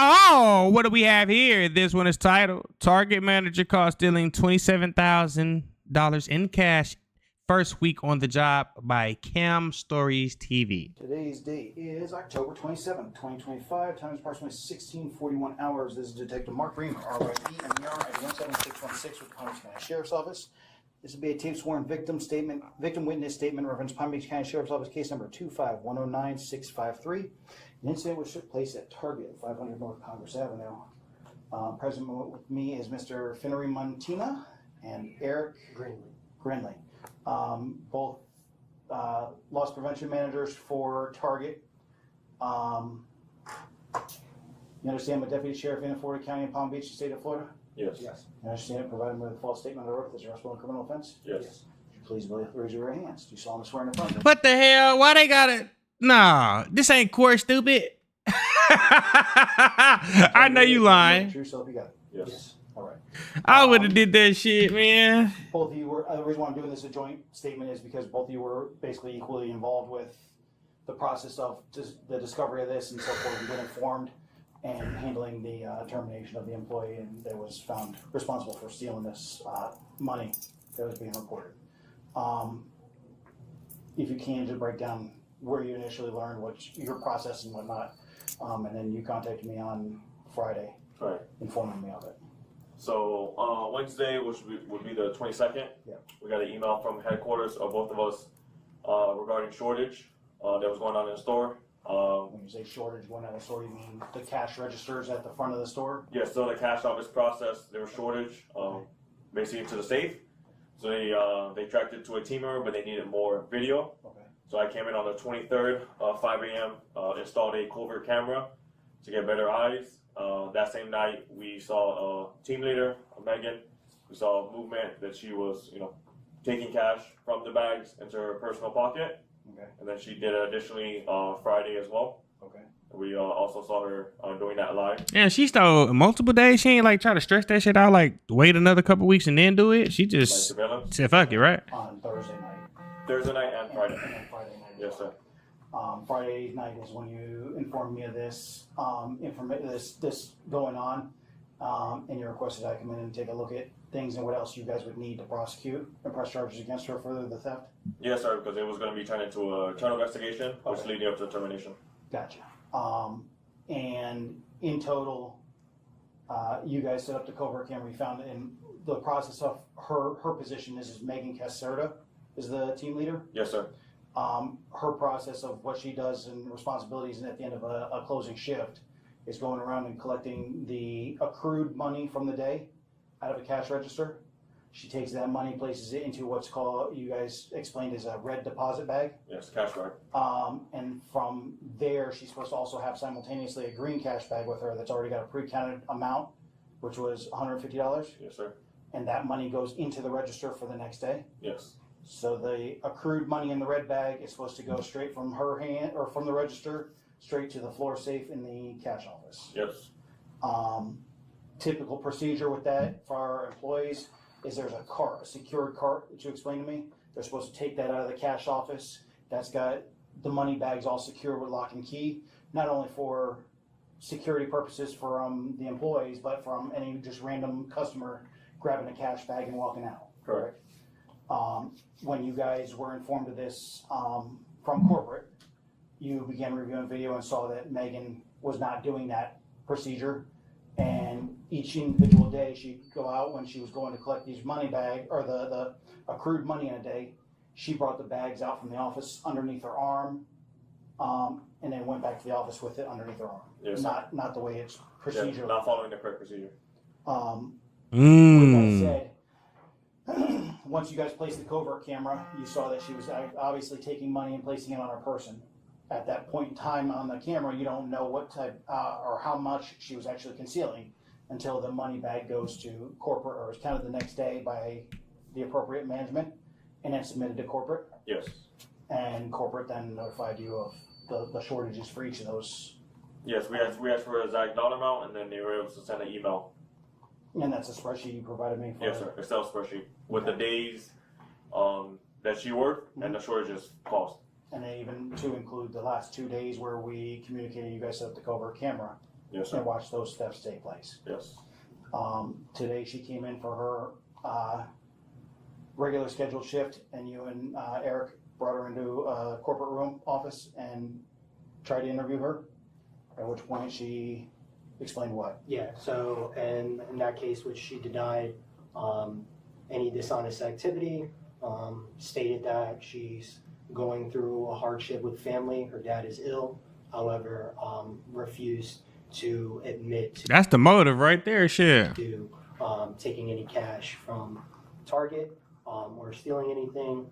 Oh, what do we have here? This one is titled Target Manager Caught Stealing $27,000 in cash First Week on the Job by Cam Stories TV. Today's date is October 27th, 2025. Time is approximately 16:41 hours. This is Detective Mark Reamer, RYP, MER at 17616 with Palm Beach County Sheriff's Office. This will be a tape sworn victim witness statement reference Palm Beach County Sheriff's Office case number 25109-653. An incident which took place at Target, 500 North Congress Avenue. Present with me is Mr. Finnery Montina and Eric Grinley. Both loss prevention managers for Target. You understand I'm a deputy sheriff in Florida County in Palm Beach, the state of Florida? Yes. You understand providing with a false statement of oath as a arrestable criminal offense? Yes. Please raise your right hands. Do you solemnly swear in the front? What the hell? Why they got it? Nah, this ain't court, stupid. I know you lying. True self, you got it. Yes. All right. I would have did that shit, man. Both of you were, the reason why I'm doing this a joint statement is because both of you were basically equally involved with the process of the discovery of this and so forth and being informed and handling the termination of the employee and that was found responsible for stealing this money that was being reported. If you can, just break down where you initially learned what your process and whatnot, and then you contacted me on Friday, Right. informing me of it. So Wednesday, which would be the 22nd, Yeah. we got an email from headquarters of both of us regarding shortage that was going on in the store. When you say shortage going out of the store, you mean the cash registers at the front of the store? Yeah, still in the cash office process, there was shortage, basically to the safe. So they tracked it to a teamer, but they needed more video. Okay. So I came in on the 23rd, 5 a.m., installed a covert camera to get better eyes. That same night, we saw a team leader, Megan. We saw a movement that she was, taking cash from the bags into her personal pocket. Okay. And then she did it additionally Friday as well. Okay. We also saw her doing that live. Yeah, she stole multiple days. She ain't like try to stretch that shit out, like wait another couple weeks and then do it. She Like just surveillance. said, fuck it, right? On Thursday night. Thursday night and Friday. And then Friday night. Yes, sir. Friday night is when you informed me of this, this going on, and you requested I come in and take a look at things and what else you guys would need to prosecute and press charges against her for the theft. Yes, sir, because it was going to be turned into a internal investigation, which Okay. leading up to termination. Gotcha. And in total, you guys set up the covert camera. You found in the process of her position is Megan Caserta is the team leader. Yes, sir. Her process of what she does and responsibilities and at the end of a closing shift is going around and collecting the accrued money from the day out of a cash register. She takes that money, places it into what's called, you guys explained as a red deposit bag. Yes, cash card. And from there, she's supposed to also have simultaneously a green cash bag with her that's already got a pre-counted amount, which was $150. Yes, sir. And that money goes into the register for the next day. Yes. So the accrued money in the red bag is supposed to go straight from her hand or from the register straight to the floor safe in the cash office. Yes. Typical procedure with that for our employees is there's a cart, a secured cart that you explained to me. They're supposed to take that out of the cash office. That's got the money bags all secure with lock and key, not only for security purposes from the employees, but from any just random customer grabbing a cash bag and walking out. Correct. When you guys were informed of this from corporate, you began reviewing video and saw that Megan was not doing that procedure. And each individual day she'd go out when she was going to collect these money bag or the accrued money in a day, she brought the bags out from the office underneath her arm, and then went back to the office with it underneath her arm. Yes. Not the way it's procedure. Yeah, not following the correct procedure. With that said, once you guys placed the covert camera, you saw that she was obviously taking money and placing it on her person. At that point in time on the camera, you don't know what type or how much she was actually concealing until the money bag goes to corporate or is counted the next day by the appropriate management and then submitted to corporate. Yes. And corporate then notified you of the shortages for each of those. Yes, we asked for a exact dollar amount, and then they were able to send an email. And that's a spreadsheet you provided me for. Yes, sir. Excel spreadsheet with the days that she worked and the shortages cost. And then even to include the last 2 days where we communicated, you guys set up the covert camera Yes, sir. and watch those thefts take place. Yes. Today she came in for her regular scheduled shift, and you and Eric brought her into a corporate room office and tried to interview her, at which point she explained what? Yeah, so in that case, which she denied any dishonest activity, stated that she's going through a hardship with family. Her dad is ill, however, refused to admit That's the motive right there, shit. to taking any cash from Target or stealing anything.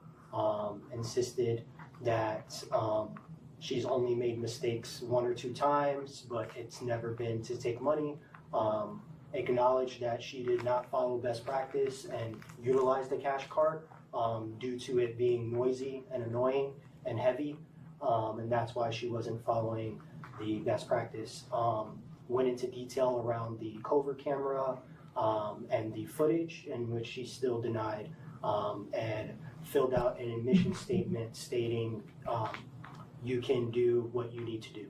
Insisted that she's only made mistakes 1 or 2 times, but it's never been to take money. Acknowledged that she did not follow best practice and utilize the cash card due to it being noisy and annoying and heavy, and that's why she wasn't following the best practice. Went into detail around the covert camera and the footage, in which she still denied, and filled out an admission statement stating you can do what you need to do.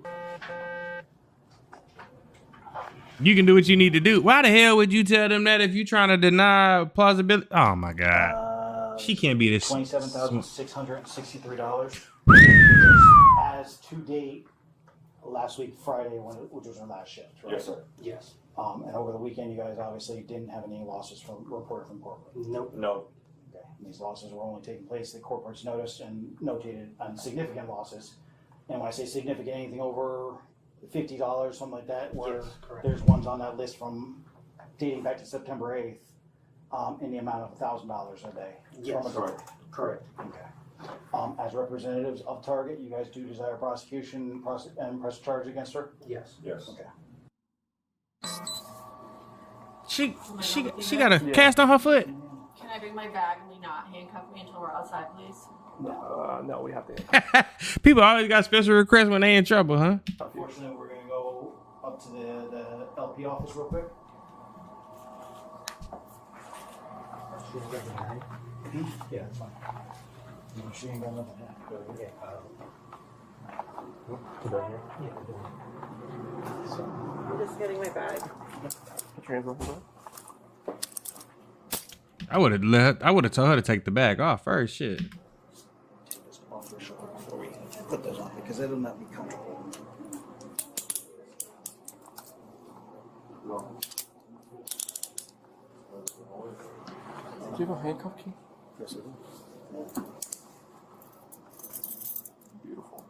You can do what you need to do. Why the hell would you tell them that if you're trying to deny plausibility? Oh my God. She can't be this. $27,663 as to date last week Friday, which was her last shift, right? Yes, sir. Yes. And over the weekend, you guys obviously didn't have any losses reported from corporate. Nope. No. Okay. And these losses were only taking place, the corporates noticed and notated on significant losses. And when I say significant, anything over $50, something like that, where Yes, correct. there's ones on that list from dating back to September 8th in the amount of $1,000 a day. Yes. From a Target. Correct. Okay. As representatives of Target, you guys do desire prosecution and press charge against her? Yes. Yes. Okay. She got a cast on her foot. Can I bring my bag and we not handcuff me until we're outside, please? No, we have to. People always got special requests when they in trouble, huh? Unfortunately, we're going to go up to the LP office real quick. Yeah, that's fine. No, she ain't got nothing. Yeah. I'm just getting my bag. Put your hands on her. I would have told her to take the bag off first. Shit. Take this off for sure before we put those on because it'll not be comfortable. Do you have a handcuff key? Yes, it is. Beautiful.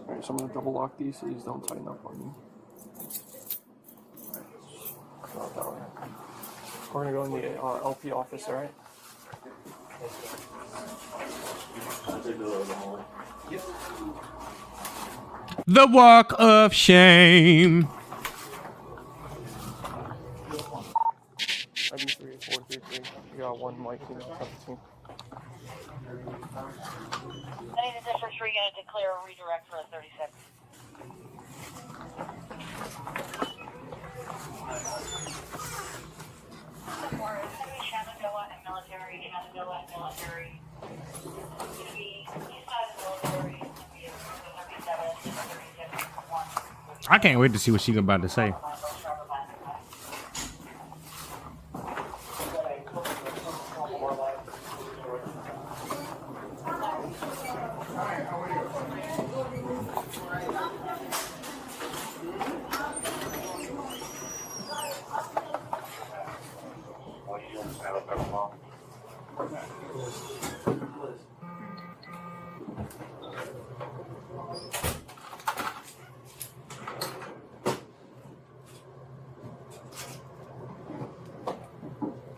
Alright, so I'm gonna double lock these so these don't tighten up on you. Not that way. We're gonna go in the LP office, alright? The walk of shame. ID 3433. You got one mic in the 17. I need a District 3 unit to declare a redirect for a 36. Shenandoah and military, Shenandoah and military. It's going to be east side of military, it's going to be 37, 36, 1. I can't wait to see what she about to say.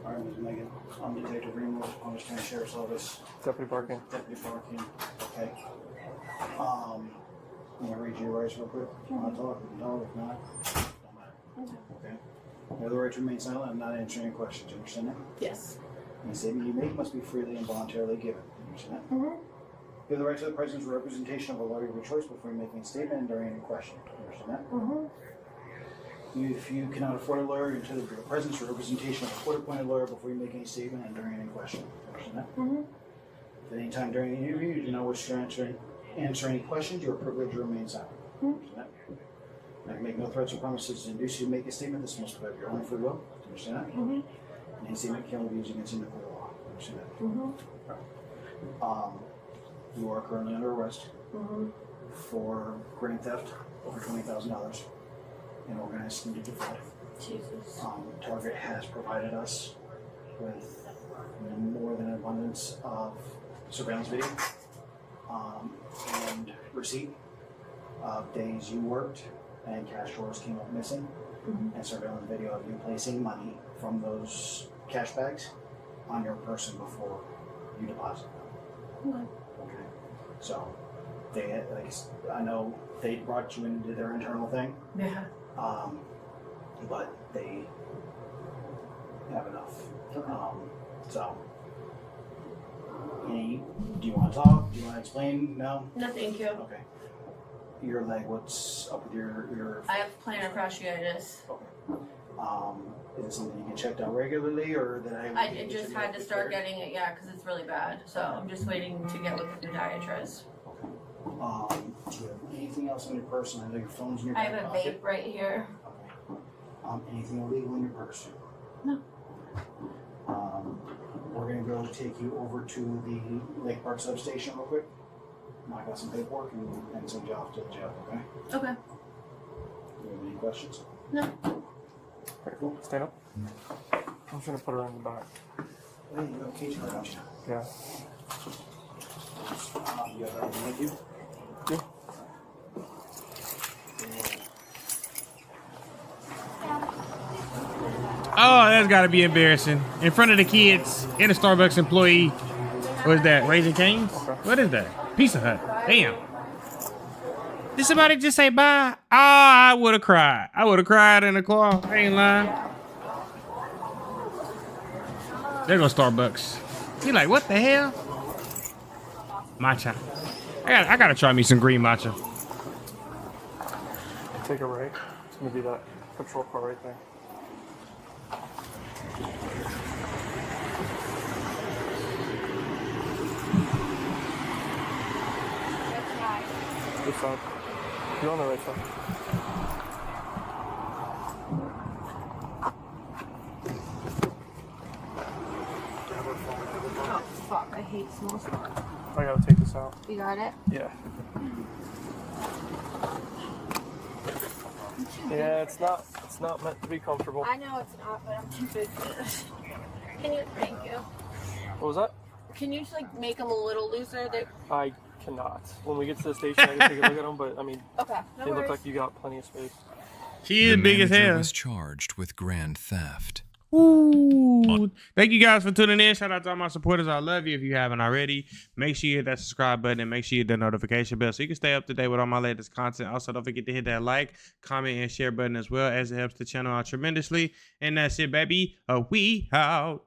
Alright, Ms. Megan, I'm Detective Greenwood, Palm County Sheriff's Office, Deputy Barkin. Deputy Parking. Okay. I'm gonna read your rights real quick. If you wanna talk, we can talk. If not, don't matter. Okay. You have the right to remain silent. I'm not answering any questions. You understand that? Yes. Any statement you make must be freely and voluntarily given. You understand that? Mm-hmm. You have the right to the presence or representation of a lawyer of your choice before you make any statement and during any question. You understand that? Mm-hmm. If you cannot afford a lawyer, you have the presence or representation of a court-appointed lawyer before you make any statement and during any question. You understand that? Mm-hmm. If at any time during the interview you do not wish to answer any questions, you are privileged to remain silent. You understand that? I make no threats or promises to induce you to make a statement. This must be of your own free will. Do you understand that? Mm-hmm. And any statement can be used against you in the court of law. Do you understand that? Mm-hmm. You are currently under arrest Mm-hmm. for grand theft over $20,000 and organized scheme to defraud. Jesus. Target has provided us with more than an abundance of surveillance video and receipt of days you worked and cash drawers came up missing, and surveillance video of you placing money from those cash bags on your person before you deposit them. Okay. So they, like, I know they brought you into their internal thing, Yeah. but they have enough. So, do you want to talk? Do you want to explain? No? No, thank you. Okay. Your leg, what's up with your I have plantar fasciitis. is it something you get checked out regularly, or that I just had to start getting it, yeah, because it's really bad. So I'm just waiting to get with the podiatrist. Do you have anything else on your person? I know your phone's in your I back have a pocket. vape right here. Okay. Anything illegal in your purse? No. We're gonna go take you over to the Lake Park substation real quick. Knock out some paperwork and send you off to the jail, okay? Okay. Do you have any questions? No. Alright, cool. Stand up. I'm just gonna put her in the back. Hey, you have a cage card, don't you? Yeah. You have everything with you? Yeah. Oh, that's got to be embarrassing. In front of the kids, and a Starbucks employee. What is that? Raising Cane's? What is that? Pizza Hut. Damn. Did somebody just say bye? Oh, I would have cried. I would have cried in the car. I ain't lying. There goes Starbucks. You like, what the hell? Matcha. I gotta try me some green matcha. Take a right. It's gonna be that patrol car right there. This side. You're on the right side. Oh, fuck. I hate small stuff. I gotta take this out. You got it? Yeah. Yeah, it's not meant to be comfortable. I know it's not, but I'm too big for this. Can you? Thank you. What was that? Can you just like make them a little looser? They I cannot. When we get to the station, I can take a look at them, but I mean, okay. No they look worries. like you got plenty of space. She is The big as manager hell. was charged with grand theft. Ooh. Thank you guys for tuning in. Shout out to all my supporters. I love you. If you haven't already, make sure you hit that subscribe button and make sure you hit the notification bell so you can stay up to date with all my latest content. Also, don't forget to hit that like, comment, and share button as well, as it helps the channel out tremendously. And that's it, baby. We out.